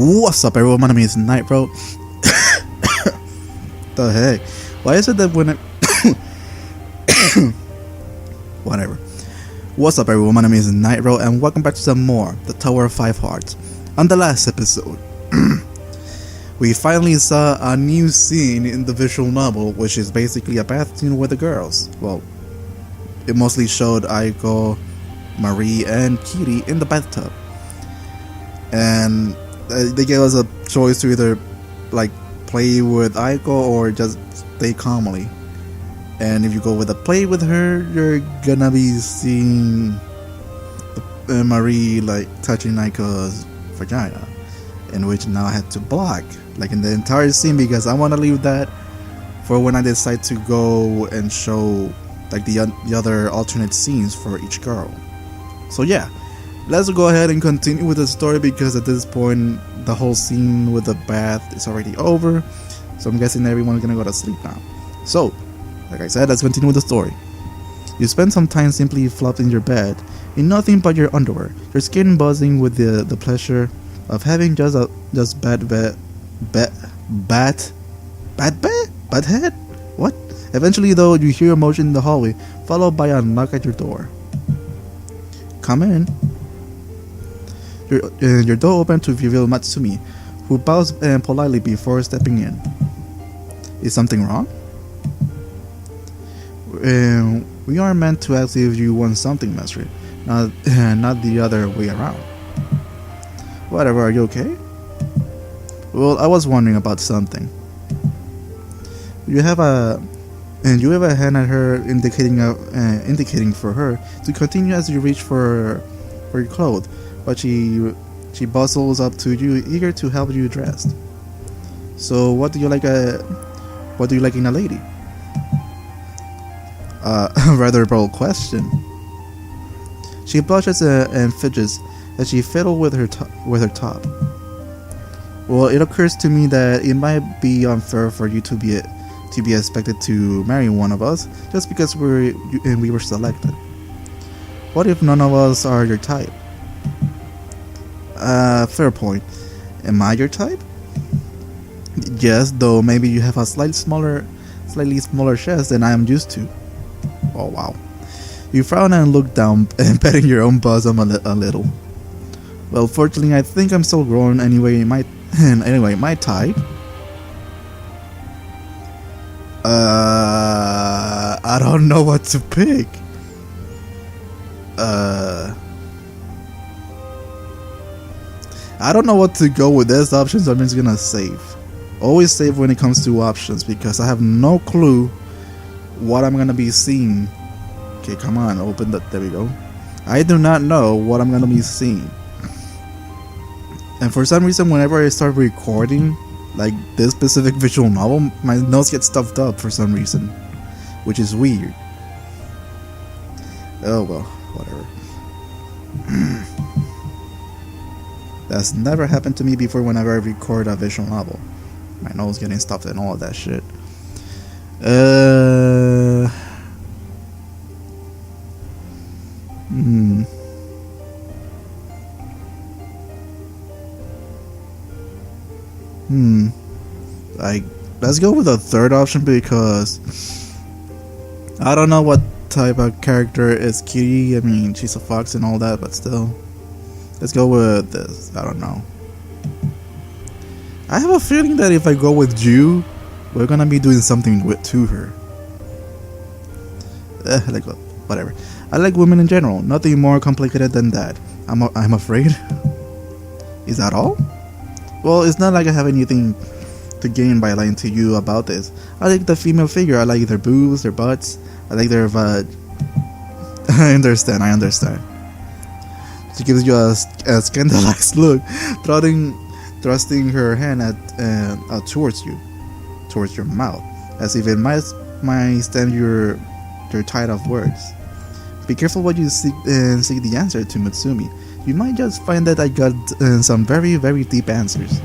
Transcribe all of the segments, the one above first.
What's up, everyone? My name is Nightrow. The heck? Why is it that when I whatever. What's up, everyone? My name is Nightrow, and welcome back to some more The Tower of Five Hearts. On the last episode, we finally saw a new scene in the visual novel, which is basically a bath scene with the girls. Well, it mostly showed Aiko, Marie, and Kitty in the bathtub. And they gave us a choice to either like play with Aiko or just stay calmly. And if you go with a play with her, you're gonna be seeing Marie like touching Aiko's vagina, in which now I had to block like in the entire scene because I want to leave that for when I decide to go and show like the other alternate scenes for each girl. So yeah, let's go ahead and continue with the story because at this point the whole scene with the bath is already over. So I'm guessing everyone's gonna go to sleep now. So, like I said, let's continue with the story. You spend some time simply flopped in your bed in nothing but your underwear, your skin buzzing with the pleasure of having just bad head? What? Eventually though, you hear a motion in the hallway, followed by a knock at your door. Come in. Your door opened to reveal Matsumi, who bows politely before stepping in. Is something wrong? We are meant to ask if you want something, Master, not the other way around. Whatever, are you okay? Well, I was wondering about something. You have a hand at her, indicating for her to continue as you reach for your clothes, but she bustles up to you, eager to help you dress. So, what do you like in a lady? A rather bold question. She blushes and fidgets as she fiddles with her top. Well, it occurs to me that it might be unfair for you to be expected to marry one of us just because we were selected. What if none of us are your type? Fair point. Am I your type? Yes, though maybe you have a slightly smaller chest than I am used to. Oh wow. You frown and look down, petting your own bosom a little. Well, fortunately, I think I'm still grown anyway. My type. I don't know what to pick. I don't know what to go with. There's options. I'm just gonna save. Always save when it comes to options because I have no clue what I'm gonna be seeing. Okay, come on, open that. There we go. I do not know what I'm gonna be seeing. And for some reason, whenever I start recording like this specific visual novel, my nose gets stuffed up for some reason, which is weird. Oh well, whatever. That's never happened to me before whenever I record a visual novel. My nose getting stuffed and all of that shit. Like, let's go with the third option because I don't know what type of character is Kitty. I mean, she's a fox and all that, but still. Let's go with this. I don't know. I have a feeling that if I go with you, we're gonna be doing something to her. Like whatever. I like women in general. Nothing more complicated than that. I'm afraid. Is that all? Well, it's not like I have anything to gain by lying to you about this. I like the female figure. I like their boobs, their butts. I like their vag. I understand. She gives you a scandalized look, thrusting her hand towards your mouth, as if it might stem your tide of words. Be careful what you seek the answer to, Matsumi. You might just find that I got some very, very deep answers.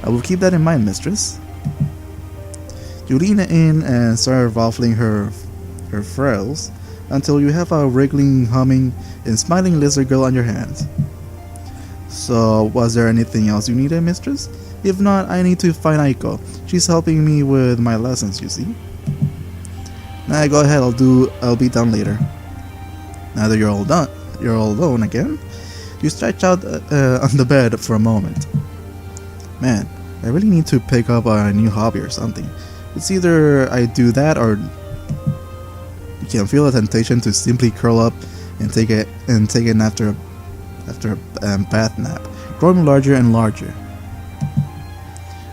I will keep that in mind, mistress. You lean in and start ruffling her frills until you have a wriggling, humming, and smiling lizard girl on your hands. So, was there anything else you needed, mistress? If not, I need to find Aiko. She's helping me with my lessons, you see. Nah, go ahead, I'll be done later. Now that you're all alone again, you stretch out on the bed for a moment. Man, I really need to pick up a new hobby or something. It's either I do that or you can feel a temptation to simply curl up and take it after a bath nap, growing larger and larger.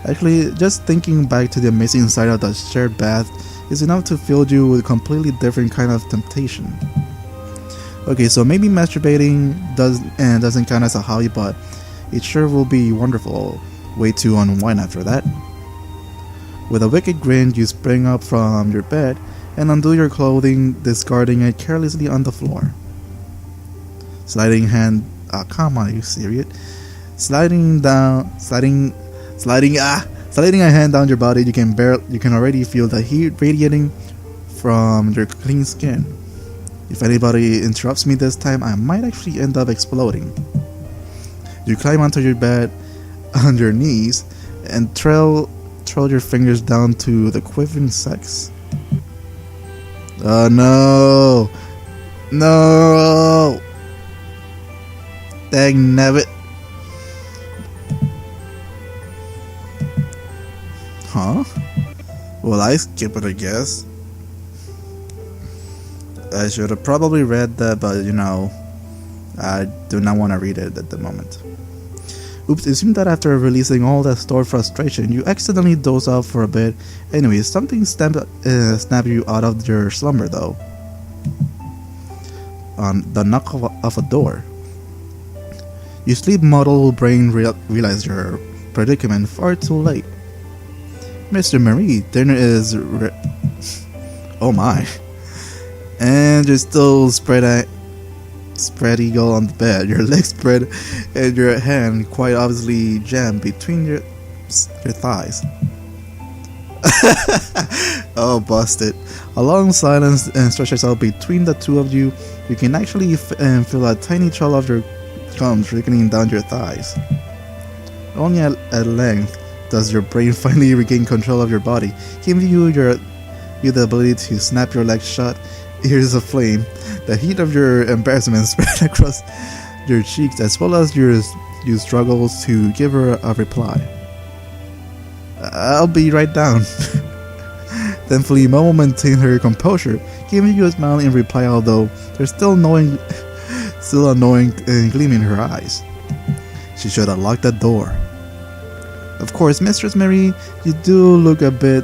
Actually, just thinking back to the amazing sight of the shared bath is enough to fill you with a completely different kind of temptation. Okay, so maybe masturbating doesn't count as a hobby, but it sure will be a wonderful way to unwind after that. With a wicked grin, you spring up from your bed and undo your clothing, discarding it carelessly on the floor. Sliding come on, are you serious? Sliding a hand down your body, you can already feel the heat radiating from your clean skin. If anybody interrupts me this time, I might actually end up exploding. You climb onto your bed on your knees and trail your fingers down to the quivering sex. Oh no! No! Dang nabbit! Huh? Well, I skip it, I guess. I should have probably read that, but I do not want to read it at the moment. Oops, it seemed that after releasing all that stored frustration, you accidentally doze off for a bit. Anyways, something snapped you out of your slumber though. On the knock of a door. Your sleep-muddled brain realized your predicament far too late. Mr. Marie, dinner is oh my. And you're still spread eagle on the bed, your legs spread and your hand quite obviously jammed between your thighs. Oh, busted. A long silence stretches out between the two of you. You can actually feel a tiny trail of your cum trickling down your thighs. Only at length does your brain finally regain control of your body, giving you the ability to snap your legs shut, ears aflame. The heat of your embarrassment spread across your cheeks, as well as your struggles to give her a reply. I'll be right down. Thankfully, Momo maintained her composure, giving you a smile in reply, although there's still annoying gleam in her eyes. She should have locked that door. Of course, Mistress Mary, you do look a bit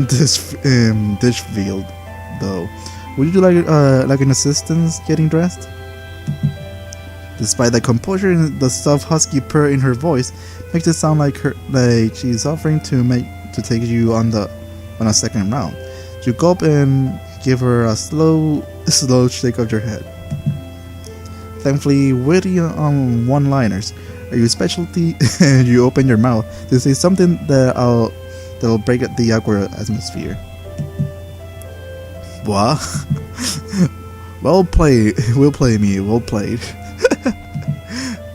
dish-veiled, though. Would you like an assistance getting dressed? Despite the composure and the soft husky purr in her voice, makes it sound like she's offering to take you on a second round. You gulp and give her a slow shake of your head. Thankfully, witty on one-liners are your specialty, and you open your mouth to say something that'll break the awkward atmosphere. What? Well played. Well played.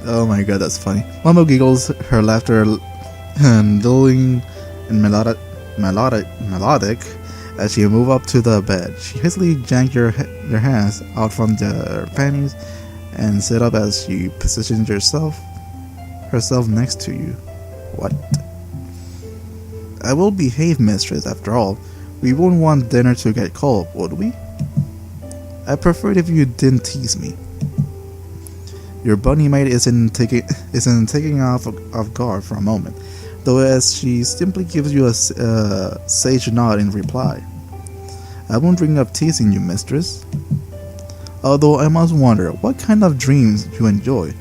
Oh my god, that's funny. Momo giggles, her laughter lulling and melodic as you move up to the bed. She hastily yanks your hands out from their panties and sit up as she positions herself next to you. What? I will behave, mistress, after all. We wouldn't want dinner to get cold, would we? I prefer it if you didn't tease me. Your bunny mate isn't taking off guard for a moment, though, as she simply gives you a sage nod in reply. I won't bring up teasing you, mistress. Although I must wonder what kind of dreams you enjoy.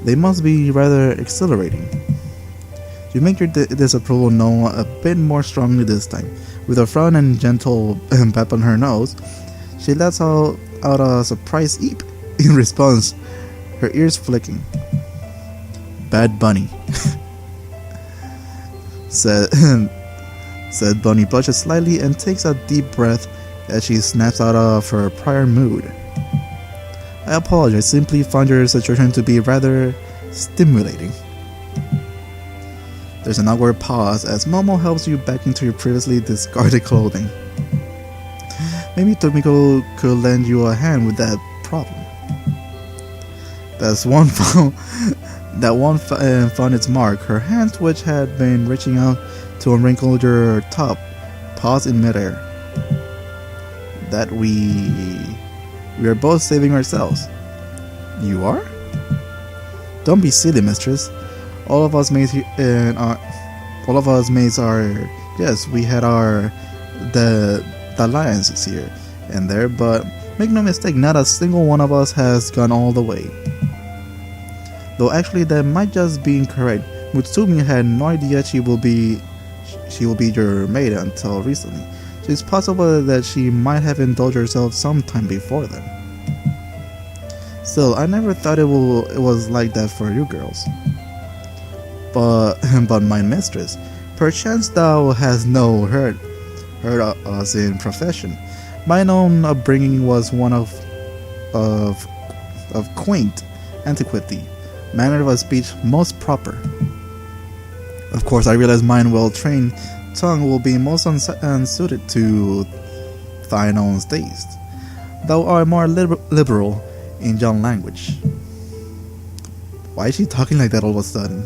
They must be rather exhilarating. You make your disapproval known a bit more strongly this time. With a frown and gentle pep on her nose, she lets out a surprised eep in response, her ears flicking. Bad bunny, said Bunny, blushes slightly and takes a deep breath as she snaps out of her prior mood. I apologize, simply found your situation to be rather stimulating. There's an awkward pause as Momo helps you back into your previously discarded clothing. Maybe Tomiko could lend you a hand with that problem. That one found its mark. Her hands, which had been reaching out to unwrinkle your top, paused in midair. That we are both saving ourselves. You are? Don't be silly, mistress. All of us maids are. Yes, we had the alliances here and there, but make no mistake, not a single one of us has gone all the way. Though actually, that might just be incorrect. Mutsumi had no idea she will be your maid until recently. So it's possible that she might have indulged herself sometime before then. Still, I never thought it was like that for you girls. But my mistress, perchance thou hast no heard us in profession. Mine own upbringing was one of quaint antiquity, manner of speech most proper. Of course, I realize mine well-trained tongue will be most unsuited to thine own taste. Thou art more liberal in young language. Why is she talking like that all of a sudden?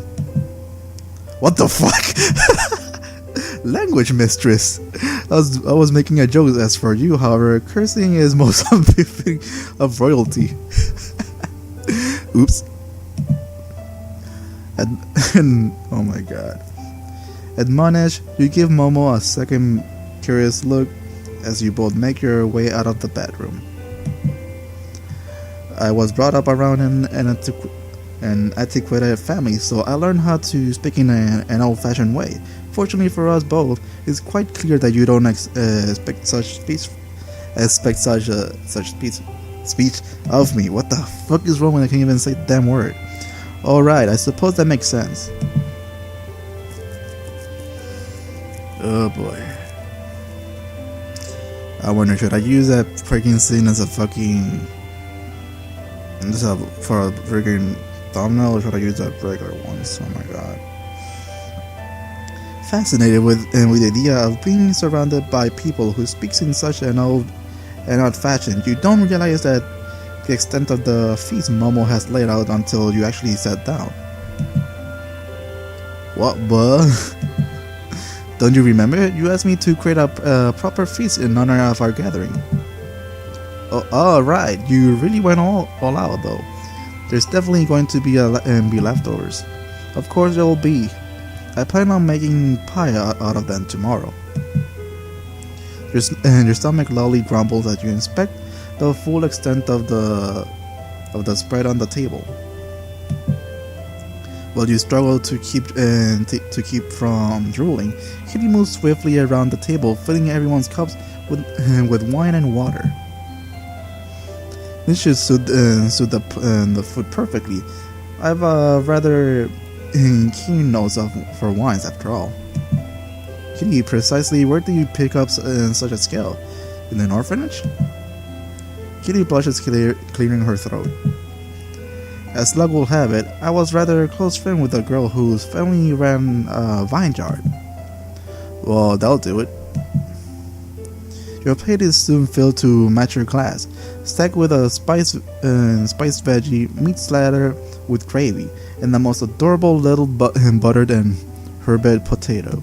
What the fuck? Language mistress. I was making a joke as for you, however, cursing is most unbefitting of royalty. Oops. Oh my god. Admonish, you give Momo a second curious look as you both make your way out of the bedroom. I was brought up around an antiquated family, so I learned how to speak in an old-fashioned way. Fortunately for us both, it's quite clear that you don't expect such speech of me. What the fuck is wrong when I can't even say the damn word? Alright, I suppose that makes sense. Oh boy. I wonder, should I use that freaking scene as a fucking... for a freaking thumbnail, or should I use that regular ones? Oh my god. Fascinated with the idea of being surrounded by people who speaks in such an old fashion, you don't realize that the extent of the feast Momo has laid out until you actually sat down. What, buh? Don't you remember? You asked me to create a proper feast in honor of our gathering. Oh, right. You really went all out, though. There's definitely going to be leftovers. Of course there will be. I plan on making pie out of them tomorrow. Your stomach loudly grumbles as you inspect the full extent of the spread on the table. While you struggle to keep from drooling, Kitty moves swiftly around the table, filling everyone's cups with wine and water. This should suit the food perfectly. I have a rather keen nose for wines, after all. Kitty, precisely where do you pick up such a skill? In an orphanage? Kitty blushes, clearing her throat. As luck will have it, I was rather a close friend with a girl whose family ran a vine yard. Well, that'll do it. Your plate is soon filled to match your glass, stacked with a spiced veggie, meat slather with gravy, and the most adorable little buttered and herbed potato.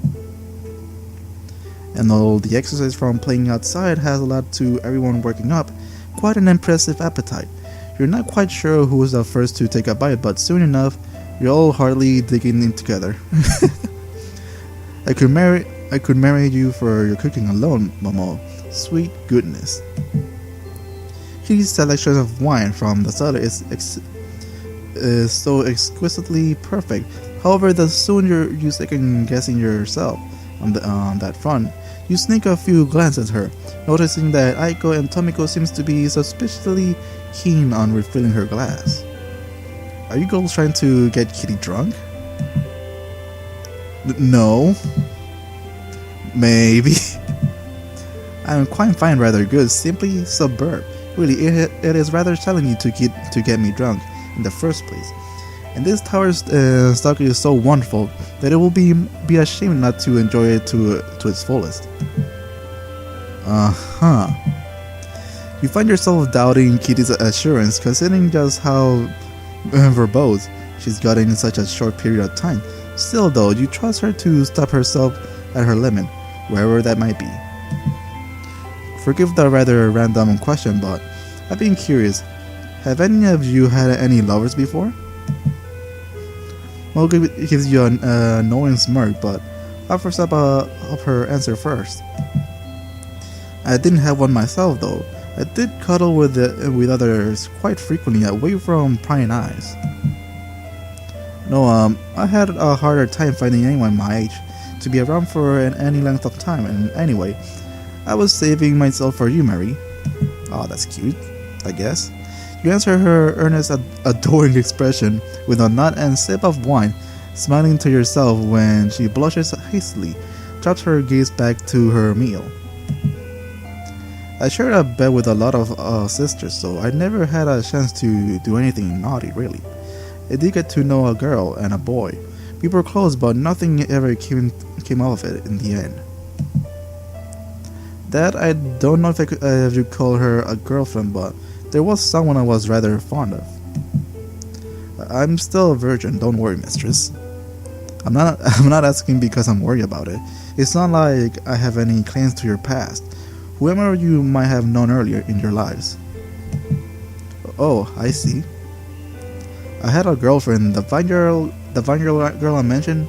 And although the exercise from playing outside has allowed to everyone working up quite an impressive appetite, you're not quite sure who was the first to take a bite, but soon enough, you're all heartily digging in together. I could marry you for your cooking alone, Momo. Sweet goodness. Kitty's selection of wine from the cellar is so exquisitely perfect. However, the sooner you second guessing yourself on that front, you sneak a few glances at her, noticing that Aiko and Tomiko seems to be suspiciously keen on refilling her glass. Are you girls trying to get Kitty drunk? No. Maybe. I'm quite fine, rather good, simply superb. Really, it is rather telling you to get me drunk in the first place. And this tower stock is so wonderful that it will be a shame not to enjoy it to its fullest. You find yourself doubting Kitty's assurance, considering just how verbose she's gotten in such a short period of time. Still though, you trust her to stop herself at her limit, wherever that might be. Forgive the rather random question, but I've been curious. Have any of you had any lovers before? Mo gives you an annoying smirk, but offers up her answer first. I didn't have one myself though. I did cuddle with others quite frequently away from prying eyes. No, I had a harder time finding anyone my age to be around for any length of time, and anyway, I was saving myself for you, Mary. Oh, that's cute, I guess. You answer her earnest, adoring expression with a nod and sip of wine, smiling to yourself when she blushes hastily, drops her gaze back to her meal. I shared a bed with a lot of sisters, so I never had a chance to do anything naughty, really. I did get to know a girl and a boy. We were close, but nothing ever came out of it in the end. That I don't know if I could call her a girlfriend, but there was someone I was rather fond of. I'm still a virgin, don't worry, mistress. I'm not asking because I'm worried about it. It's not like I have any claims to your past. Whoever you might have known earlier in your lives. Oh, I see. I had a girlfriend, the vine girl I mentioned.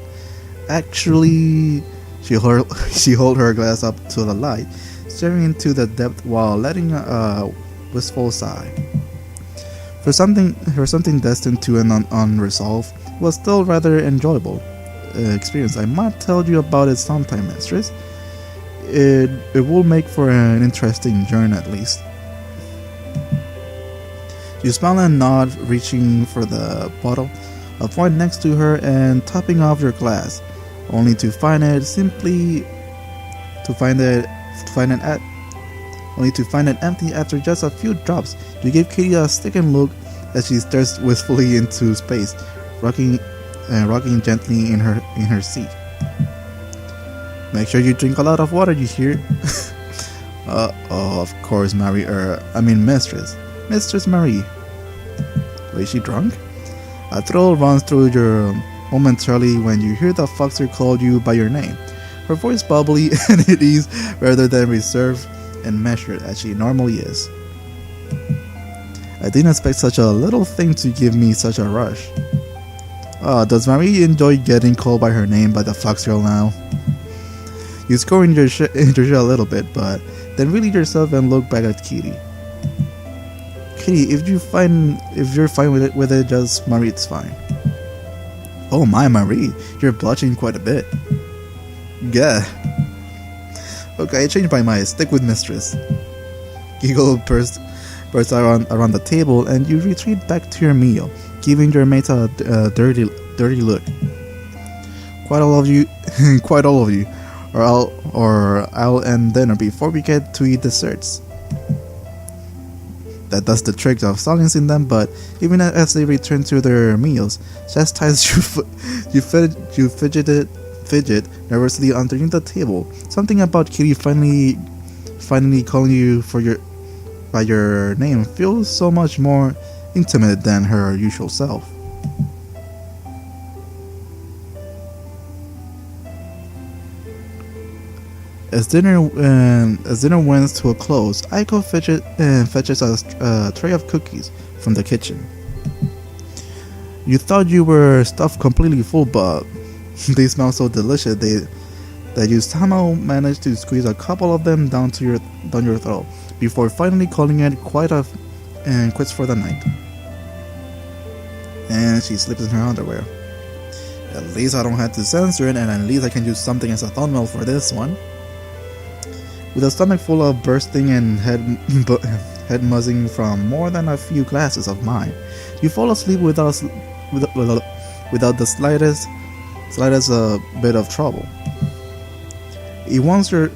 Actually, she held her glass up to the light, staring into the depth while letting a wistful sigh. For something destined to an unresolved, was still rather enjoyable experience. I might tell you about it sometime, mistress. It will make for an interesting journey at least. You smile and nod, reaching for the bottle of wine next to her and topping off your glass, only to find it empty after just a few drops. You give Kitty a sticking look as she stares wistfully into space, rocking gently in her seat. Make sure you drink a lot of water, you hear? Oh, of course, Mistress. Mistress Marie. Was she drunk? A thrill runs through you momentarily when you hear the foxer call you by your name. Her voice bubbly and at ease rather than reserved and measured as she normally is. I didn't expect such a little thing to give me such a rush. Does Marie enjoy getting called by her name by the fox girl now? You score in your shell a little bit, but then reel yourself and look back at Kitty. Kitty, if you're fine with it, just Marie, it's fine. Oh my, Marie, you're blushing quite a bit. Yeah. Okay, I changed my mind. Stick with mistress. Giggle bursts around the table, and you retreat back to your meal, giving your mates a dirty look. Quite all of you, or I'll end dinner before we get to eat desserts. That does the trick of silencing them, but even as they return to their meals, chastise you fidget nervously underneath the table. Something about Kitty finally calling you by your name feels so much more intimate than her usual self. As dinner winds to a close, Aiko fetches a tray of cookies from the kitchen. You thought you were stuffed completely full, but they smell so delicious that you somehow managed to squeeze a couple of them down your throat before finally calling it quits for the night. And she slips in her underwear. At least I don't have to censor it, and at least I can use something as a thumbnail for this one. With a stomach full of bursting and head muzzing from more than a few glasses of wine, you fall asleep without the slightest bit of trouble. Once you're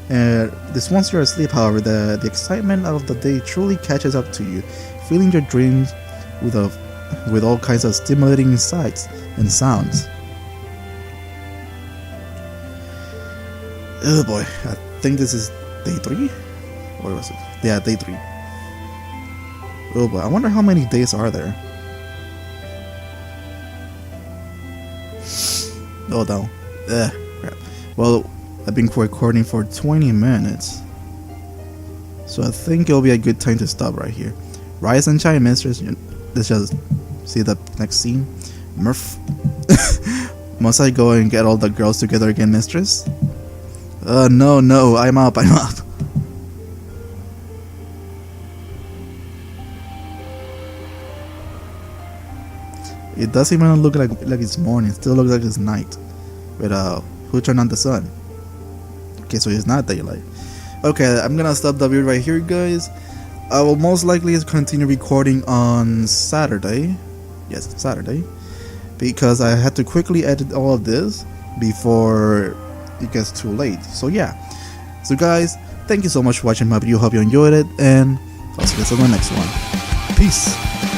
asleep, however, the excitement of the day truly catches up to you, filling your dreams with a with all kinds of stimulating sights and sounds. Oh boy, I think this is day 3? Or was it? Yeah, day 3. Oh boy, I wonder how many days are there. Oh no. Crap. Well, I've been recording for 20 minutes. So I think it'll be a good time to stop right here. Rise and shine, mistress. Let's just see the next scene. Murph. Must I go and get all the girls together again, mistress? No, I'm up. It doesn't even look like it's morning. It still looks like it's night. But who turned on the sun? Okay, so it's not daylight. Okay, I'm gonna stop the video right here, guys. I will most likely continue recording on Saturday. Yes, Saturday. Because I had to quickly edit all of this before it gets too late. So yeah. So guys, thank you so much for watching my video. Hope you enjoyed it, and I'll see you guys on the next one. Peace.